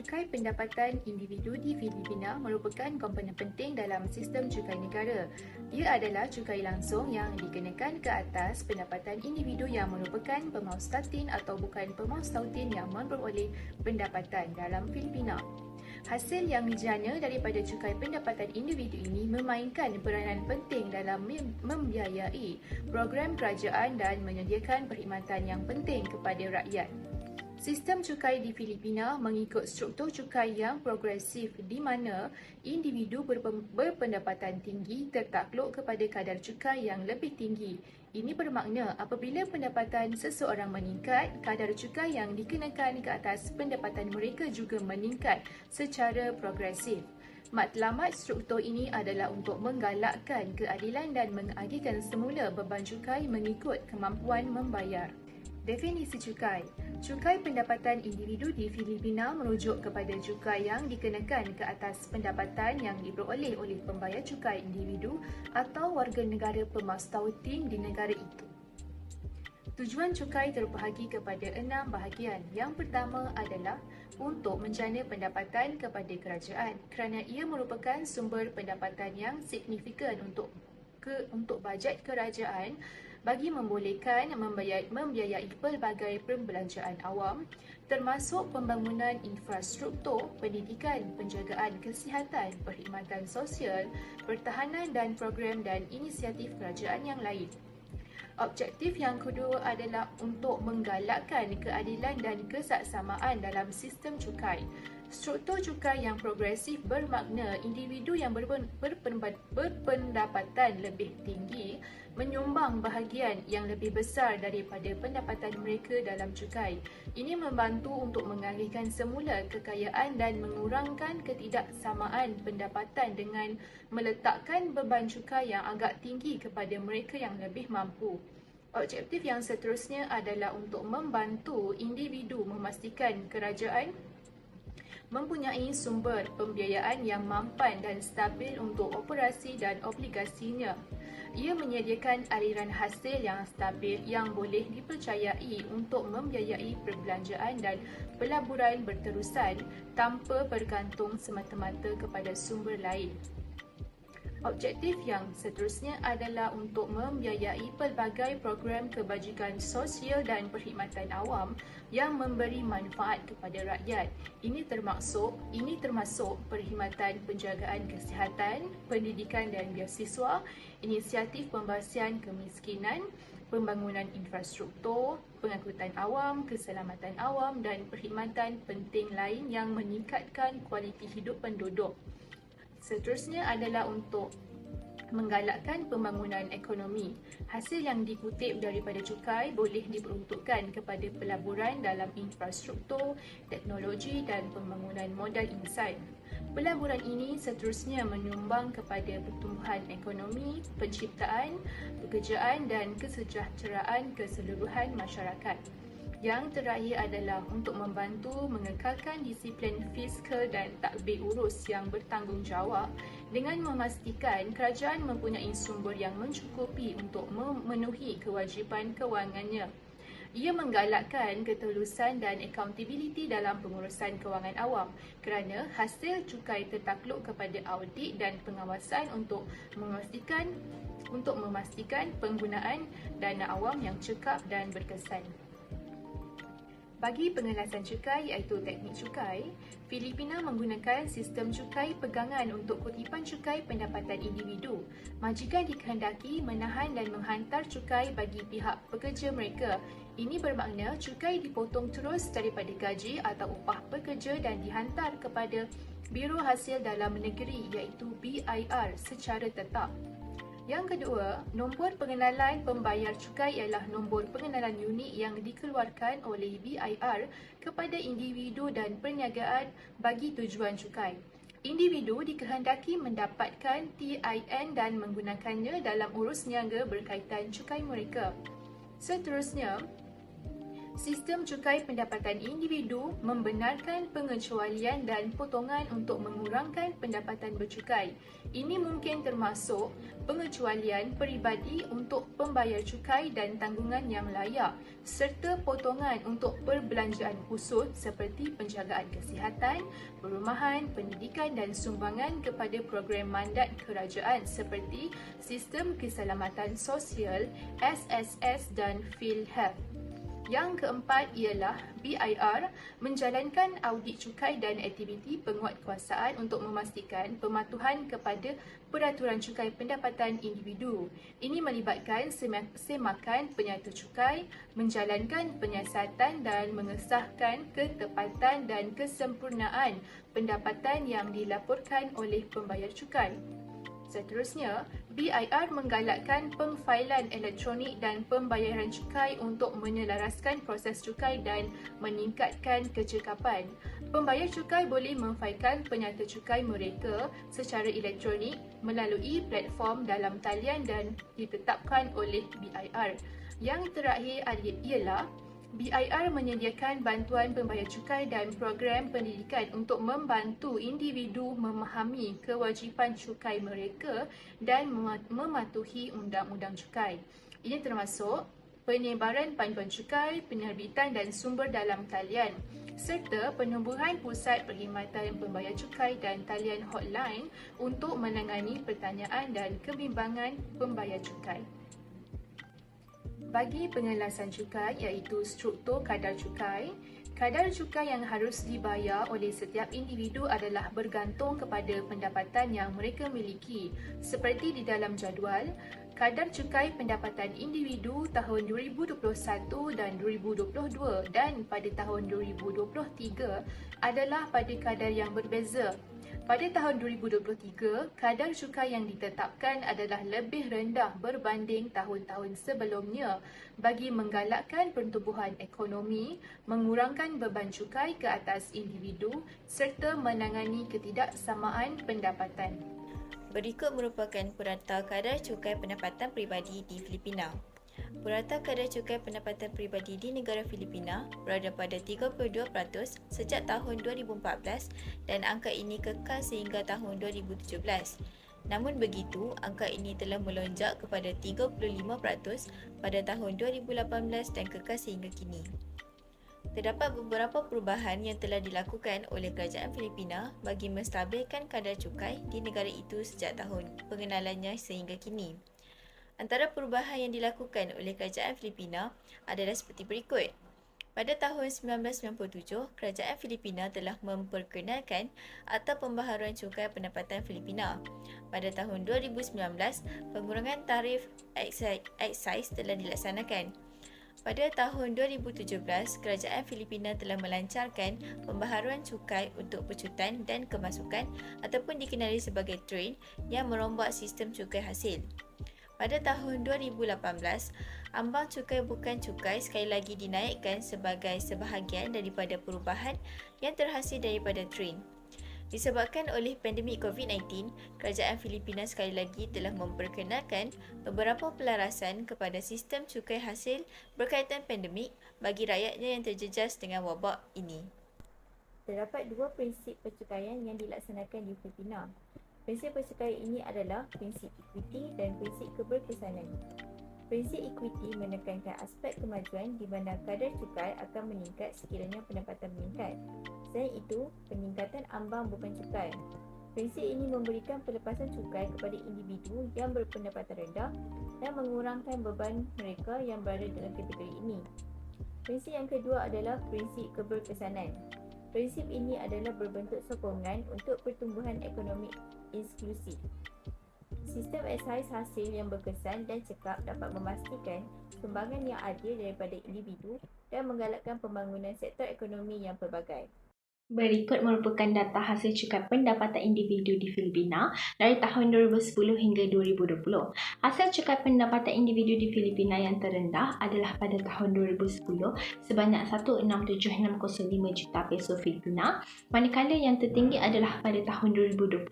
Cukai pendapatan individu di Filipina merupakan komponen penting dalam sistem cukai negara. Ia adalah cukai langsung yang dikenakan ke atas pendapatan individu yang merupakan pemaus tautin atau bukan pemaus tautin yang memperoleh pendapatan dalam Filipina. Hasil yang dijana daripada cukai pendapatan individu ini memainkan peranan penting dalam membiayai program kerajaan dan menyediakan perkhidmatan yang penting kepada rakyat. Sistem cukai di Filipina mengikut struktur cukai yang progresif di mana individu berpendapatan tinggi tertakluk kepada kadar cukai yang lebih tinggi. Ini bermakna apabila pendapatan seseorang meningkat, kadar cukai yang dikenakan ke atas pendapatan mereka juga meningkat secara progresif. Matlamat struktur ini adalah untuk menggalakkan keadilan dan mengadilkan semula beban cukai mengikut kemampuan membayar. Definisi cukai. Cukai pendapatan individu di Filipina merujuk kepada cukai yang dikenakan ke atas pendapatan yang diperoleh oleh pembayar cukai individu atau warga negara pemaus tautin di negara itu. Tujuan cukai terbahagi kepada 6 bahagian. Yang pertama adalah untuk menjana pendapatan kepada kerajaan kerana ia merupakan sumber pendapatan yang signifikan untuk bajet kerajaan bagi membolehkan membiayai pelbagai perbelanjaan awam termasuk pembangunan infrastruktur, pendidikan, penjagaan kesihatan, perkhidmatan sosial, pertahanan dan program dan inisiatif kerajaan yang lain. Objektif yang kedua adalah untuk menggalakkan keadilan dan kesaksamaan dalam sistem cukai. Struktur cukai yang progresif bermakna individu yang berpendapatan lebih tinggi menyumbang bahagian yang lebih besar daripada pendapatan mereka dalam cukai. Ini membantu untuk mengalihkan semula kekayaan dan mengurangkan ketidaksamaan pendapatan dengan meletakkan beban cukai yang agak tinggi kepada mereka yang lebih mampu. Objektif yang seterusnya adalah untuk membantu individu memastikan kerajaan mempunyai sumber pembiayaan yang mampan dan stabil untuk operasi dan obligasinya. Ia menyediakan aliran hasil yang stabil yang boleh dipercayai untuk membiayai perbelanjaan dan pelaburan berterusan tanpa bergantung semata-mata kepada sumber lain. Objektif yang seterusnya adalah untuk membiayai pelbagai program kebajikan sosial dan perkhidmatan awam yang memberi manfaat kepada rakyat. Ini termasuk perkhidmatan penjagaan kesihatan, pendidikan dan beasiswa, inisiatif pembahasian kemiskinan, pembangunan infrastruktur, pengangkutan awam, keselamatan awam dan perkhidmatan penting lain yang meningkatkan kualiti hidup penduduk. Seterusnya adalah untuk menggalakkan pembangunan ekonomi. Hasil yang dikutip daripada cukai boleh diperuntukkan kepada pelaburan dalam infrastruktur, teknologi dan pembangunan modal insan. Pelaburan ini seterusnya menyumbang kepada pertumbuhan ekonomi, penciptaan, pekerjaan dan kesejahteraan keseluruhan masyarakat. Yang terakhir adalah untuk membantu mengekalkan disiplin fiskal dan tadbir urus yang bertanggungjawab dengan memastikan kerajaan mempunyai sumber yang mencukupi untuk memenuhi kewajipan kewangannya. Ia menggalakkan ketulusan dan accountability dalam pengurusan kewangan awam kerana hasil cukai tertakluk kepada audit dan pengawasan untuk memastikan penggunaan dana awam yang cekap dan berkesan. Bagi pengelasan cukai iaitu teknik cukai, Filipina menggunakan sistem cukai pegangan untuk kutipan cukai pendapatan individu. Majikan dikehendaki menahan dan menghantar cukai bagi pihak pekerja mereka. Ini bermakna cukai dipotong terus daripada gaji atau upah pekerja dan dihantar kepada Biro Hasil Dalam Negeri iaitu BIR secara tetap. Yang kedua, nombor pengenalan pembayar cukai ialah nombor pengenalan unik yang dikeluarkan oleh BIR kepada individu dan perniagaan bagi tujuan cukai. Individu dikehendaki mendapatkan TIN dan menggunakannya dalam urus niaga berkaitan cukai mereka. Seterusnya, Sistem cukai pendapatan individu membenarkan pengecualian dan potongan untuk mengurangkan pendapatan bercukai. Ini mungkin termasuk pengecualian peribadi untuk pembayar cukai dan tanggungan yang layak, serta potongan untuk perbelanjaan khusus seperti penjagaan kesihatan, perumahan, pendidikan dan sumbangan kepada program mandat kerajaan seperti Sistem Keselamatan Sosial, SSS dan PhilHealth. Yang keempat ialah BIR menjalankan audit cukai dan aktiviti penguatkuasaan untuk memastikan pematuhan kepada peraturan cukai pendapatan individu. Ini melibatkan semakan penyata cukai, menjalankan penyiasatan dan mengesahkan ketepatan dan kesempurnaan pendapatan yang dilaporkan oleh pembayar cukai. Seterusnya, BIR menggalakkan pengfailan elektronik dan pembayaran cukai untuk menyelaraskan proses cukai dan meningkatkan kecekapan. Pembayar cukai boleh memfailkan penyata cukai mereka secara elektronik melalui platform dalam talian dan ditetapkan oleh BIR. Yang terakhir ialah BIR menyediakan bantuan pembayar cukai dan program pendidikan untuk membantu individu memahami kewajipan cukai mereka dan mematuhi undang-undang cukai. Ini termasuk penyebaran panduan cukai, penerbitan dan sumber dalam talian, serta penubuhan pusat perkhidmatan pembayar cukai dan talian hotline untuk menangani pertanyaan dan kebimbangan pembayar cukai. Bagi pengelasan cukai iaitu struktur kadar cukai yang harus dibayar oleh setiap individu adalah bergantung kepada pendapatan yang mereka miliki. Seperti di dalam jadual, kadar cukai pendapatan individu tahun 2021 dan 2022 dan pada tahun 2023 adalah pada kadar yang berbeza. Pada tahun 2023, kadar cukai yang ditetapkan adalah lebih rendah berbanding tahun-tahun sebelumnya bagi menggalakkan pertumbuhan ekonomi, mengurangkan beban cukai ke atas individu serta menangani ketidaksamaan pendapatan. Berikut merupakan purata kadar cukai pendapatan peribadi di Filipina. Purata kadar cukai pendapatan peribadi di negara Filipina berada pada 32% sejak tahun 2014 dan angka ini kekal sehingga tahun 2017. Namun begitu, angka ini telah melonjak kepada 35% pada tahun 2018 dan kekal sehingga kini. Terdapat beberapa perubahan yang telah dilakukan oleh kerajaan Filipina bagi menstabilkan kadar cukai di negara itu sejak tahun pengenalannya sehingga kini. Antara perubahan yang dilakukan oleh kerajaan Filipina adalah seperti berikut. Pada tahun 1997, kerajaan Filipina telah memperkenalkan Akta Pembaharuan Cukai Pendapatan Filipina. Pada tahun 2019, pengurangan tarif excise telah dilaksanakan. Pada tahun 2017, kerajaan Filipina telah melancarkan pembaharuan cukai untuk pecutan dan kemasukan ataupun dikenali sebagai TRAIN yang merombak sistem cukai hasil. Pada tahun 2018, ambang cukai bukan cukai sekali lagi dinaikkan sebagai sebahagian daripada perubahan yang terhasil daripada TRAIN. Disebabkan oleh pandemik COVID-19, kerajaan Filipina sekali lagi telah memperkenalkan beberapa pelarasan kepada sistem cukai hasil berkaitan pandemik bagi rakyatnya yang terjejas dengan wabak ini. Terdapat dua prinsip percukaian yang dilaksanakan di Filipina. Prinsip percukaian ini adalah prinsip equity dan prinsip keberkesanan. Prinsip equity menekankan aspek kemajuan di mana kadar cukai akan meningkat sekiranya pendapatan meningkat. Selain itu, peningkatan ambang beban cukai. Prinsip ini memberikan pelepasan cukai kepada individu yang berpendapatan rendah dan mengurangkan beban mereka yang berada dalam kategori ini. Prinsip yang kedua adalah prinsip keberkesanan. Prinsip ini adalah berbentuk sokongan untuk pertumbuhan ekonomi inklusif. Sistem excise hasil yang berkesan dan cekap dapat memastikan sumbangan yang adil daripada individu dan menggalakkan pembangunan sektor ekonomi yang pelbagai. Berikut merupakan data hasil cukai pendapatan individu di Filipina dari tahun 2010 hingga 2020. Hasil cukai pendapatan individu di Filipina yang terendah adalah pada tahun 2010 sebanyak 167605 juta peso Filipina, manakala yang tertinggi adalah pada tahun 2020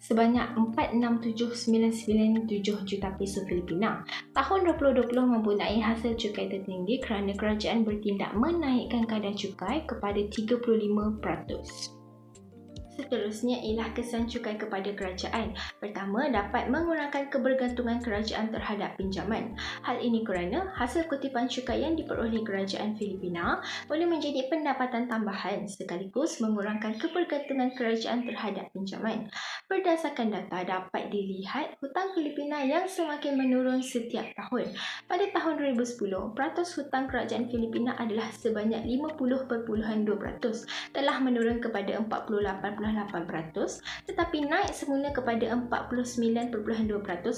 sebanyak 467997 juta peso Filipina. Tahun 2020 mempunyai hasil cukai tertinggi kerana kerajaan bertindak menaikkan kadar cukai kepada 35%. Seterusnya ialah kesan cukai kepada kerajaan. Pertama, dapat mengurangkan kebergantungan kerajaan terhadap pinjaman. Hal ini kerana hasil kutipan cukai yang diperoleh kerajaan Filipina boleh menjadi pendapatan tambahan sekaligus mengurangkan kebergantungan kerajaan terhadap pinjaman. Berdasarkan data dapat dilihat hutang Filipina yang semakin menurun setiap tahun. Pada tahun 2010, peratus hutang kerajaan Filipina adalah sebanyak 50.2%, telah menurun kepada 48.8%, tetapi naik semula kepada 49.2%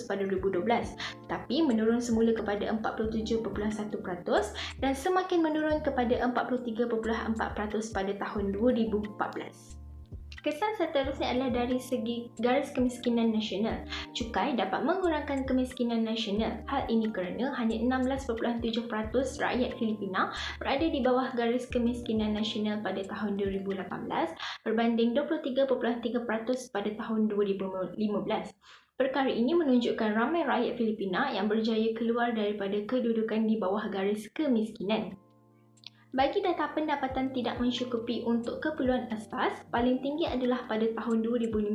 pada 2012, tetapi menurun semula kepada 47.1% dan semakin menurun kepada 43.4% pada tahun 2014. Kesan seterusnya adalah dari segi garis kemiskinan nasional. Cukai dapat mengurangkan kemiskinan nasional. Hal ini kerana hanya 16.7% rakyat Filipina berada di bawah garis kemiskinan nasional pada tahun 2018 berbanding 23.3% pada tahun 2015. Perkara ini menunjukkan ramai rakyat Filipina yang berjaya keluar daripada kedudukan di bawah garis kemiskinan. Bagi data pendapatan tidak mencukupi untuk keperluan asas, paling tinggi adalah pada tahun 2015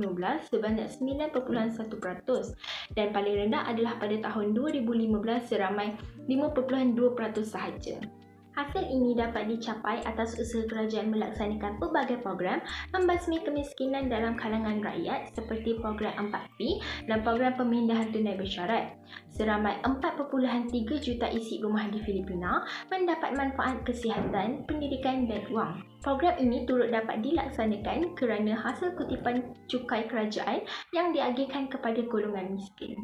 sebanyak 9.1% dan paling rendah adalah pada tahun 2015 seramai 5.2% sahaja. Hasil ini dapat dicapai atas usaha kerajaan melaksanakan pelbagai program membasmi kemiskinan dalam kalangan rakyat seperti program 4P dan program pemindahan tunai bersyarat. Seramai 4.3 juta isi rumah di Filipina mendapat manfaat kesihatan, pendidikan dan wang. Program ini turut dapat dilaksanakan kerana hasil kutipan cukai kerajaan yang diagihkan kepada golongan miskin.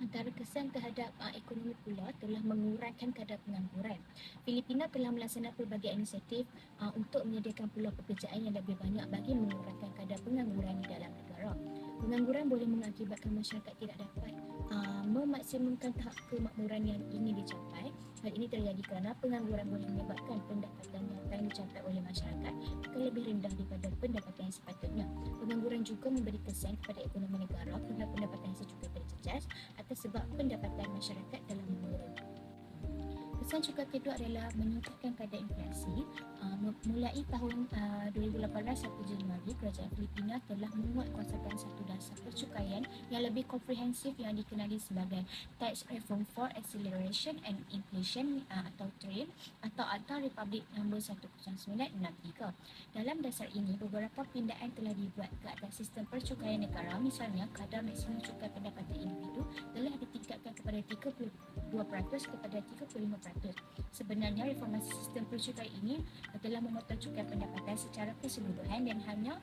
Antara kesan terhadap ekonomi pula telah mengurangkan kadar pengangguran. Filipina telah melaksanakan pelbagai inisiatif untuk menyediakan peluang pekerjaan yang lebih banyak bagi mengurangkan kadar pengangguran di dalam negara. Pengangguran boleh mengakibatkan masyarakat tidak dapat memaksimumkan tahap kemakmuran yang ingin dicapai. Hal ini terjadi kerana pengangguran boleh menyebabkan pendapatan yang dicapai oleh masyarakat akan lebih rendah daripada pendapatan yang sepatutnya. Pengangguran juga memberi kesan kepada ekonomi negara kerana pendapatan hasil cukai terjejas atas sebab pendapatan masyarakat dalam menurun. Kesan cukai kedua adalah meningkatkan kadar inflasi. Mulai tahun 2018 1 Januari, kerajaan Filipina telah menguatkuasakan satu dasar percukaian yang lebih komprehensif yang dikenali sebagai Tax Reform for Acceleration and Inflation atau TRIM atau Akta Republik nombor 10963. Dalam dasar ini, beberapa pindaan telah dibuat ke atas sistem percukaian negara. Misalnya, kadar maksimum cukai pendapatan individu telah ditingkatkan kepada 32% kepada 35%. Sebenarnya, reformasi sistem percukaian ini telah memotong cukai pendapatan secara keseluruhan dan hanya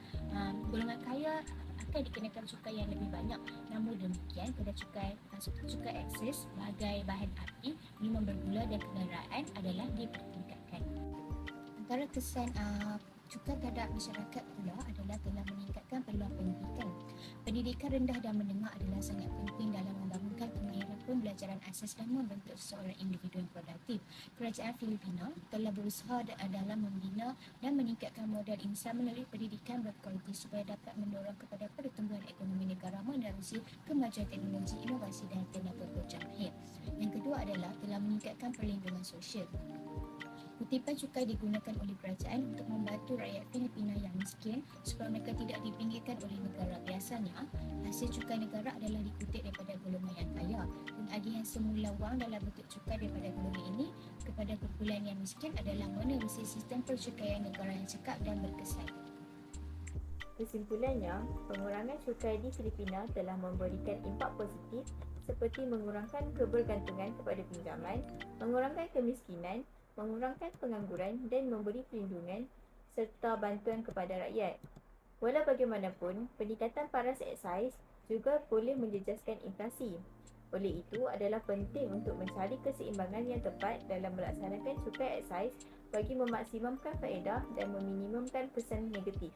golongan kaya akan dikenakan cukai yang lebih banyak. Namun demikian, kadar cukai eksis sebagai bahan api, minuman bergula dan kenderaan adalah dipertingkatkan. Antara kesan cukai terhadap masyarakat pula adalah telah meningkatkan peluang pendidikan. Pendidikan rendah dan menengah adalah sangat penting dalam membangunkan kemahiran pembelajaran asas dan membentuk seorang individu yang produktif. Kerajaan Filipina telah berusaha dalam membina dan meningkatkan modal insan melalui pendidikan berkualiti supaya dapat mendorong kepada pertumbuhan ekonomi negara menerusi kemajuan teknologi, inovasi dan tenaga kerja mahir. Yang kedua adalah telah meningkatkan perlindungan sosial. Kutipan cukai digunakan oleh kerajaan untuk membantu rakyat Filipina yang miskin supaya mereka tidak dipinggirkan oleh negara. Biasanya, hasil cukai negara adalah dikutip daripada golongan yang kaya. Pengagihan semula wang dalam bentuk cukai daripada golongan ini kepada kumpulan yang miskin adalah menerusi sistem percukaian negara yang cekap dan berkesan. Kesimpulannya, pengurangan cukai di Filipina telah memberikan impak positif seperti mengurangkan kebergantungan kepada pinjaman, mengurangkan kemiskinan, mengurangkan pengangguran dan memberi perlindungan serta bantuan kepada rakyat. Walau bagaimanapun, peningkatan paras eksais juga boleh menjejaskan inflasi. Oleh itu, adalah penting untuk mencari keseimbangan yang tepat dalam melaksanakan cukai eksais bagi memaksimumkan faedah dan meminimumkan kesan negatif.